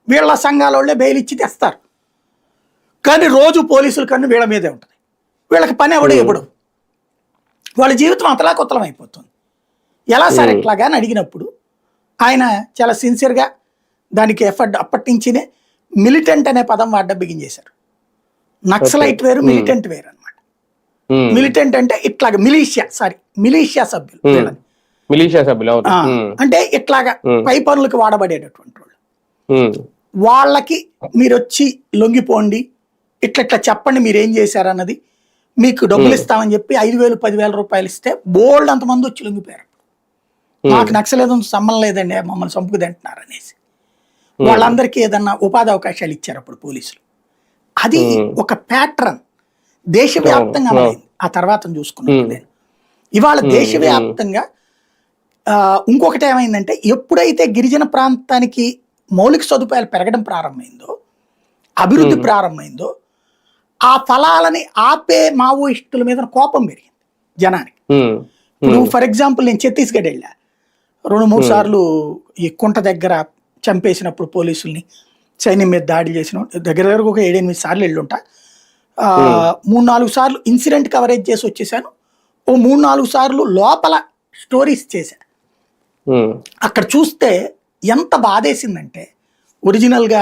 వీళ్ళ సంఘాల వాళ్ళే బెయిల్ ఇచ్చి తెస్తారు. కానీ రోజు పోలీసుల కన్ను వీళ్ళ మీదే ఉంటుంది. వీళ్ళకి పని ఎవడు ఇవ్వడు. వాళ్ళ జీవితం అంతలా కొత్తలం అయిపోతుంది. ఎలా సార్ ఇట్లాగా అని అడిగినప్పుడు ఆయన చాలా సిన్సియర్గా దానికి ఎఫర్ట్ అప్పటి నుంచినే మిలిటెంట్ అనే పదం వాడడం బిగించేశారు. నక్సలైట్ వేరు, మిలిటెంట్ వేరు అనమాట. మిలిటెంట్ అంటే ఇట్లాగా మిలీషియా సభ్యులు, అంటే ఇట్లాగా పై పనులకు వాడబడేటటువంటి వాళ్ళు. వాళ్ళకి మీరు వచ్చి లొంగిపోండి, ఇట్లా చెప్పండి మీరేం చేశారన్నది, మీకు డబ్బులు ఇస్తామని చెప్పి 5,000 10,000 రూపాయలు ఇస్తే బోల్డ్ అంతమంది వచ్చి లొంగిపోయారు. మాకు నక్సలేదం సంబంధం లేదండి, మమ్మల్ని చంపుకు తింటున్నారు అనేసి వాళ్ళందరికీ ఏదన్నా ఉపాధి అవకాశాలు ఇచ్చారు అప్పుడు పోలీసులు. అది ఒక ప్యాటర్న్ దేశవ్యాప్తంగా అమలైంది. ఆ తర్వాత చూసుకున్నప్పుడు నేను ఇవాళ దేశవ్యాప్తంగా ఇంకొకటి ఏమైందంటే, ఎప్పుడైతే గిరిజన ప్రాంతానికి మౌలిక సదుపాయాలు పెరగడం ప్రారంభమైందో, అభివృద్ధి ప్రారంభమైందో, ఆ ఫలాలని ఆపే మావోయిస్టుల మీద కోపం పెరిగింది జనానికి. ఇప్పుడు ఫర్ ఎగ్జాంపుల్ నేను ఛత్తీస్గఢ్ వెళ్ళా 2-3 సార్లు. ఈ కుంట దగ్గర చంపేసినప్పుడు పోలీసుల్ని, సైన్యం మీద దాడి చేసిన దగ్గర ఒక 7-8 సార్లు వెళ్ళుంటా. 3-4 సార్లు ఇన్సిడెంట్ కవరేజ్ చేసి వచ్చేసాను. ఓ 3-4 సార్లు లోపల స్టోరీస్ చేశా. అక్కడ చూస్తే ఎంత బాధేసిందంటే, ఒరిజినల్గా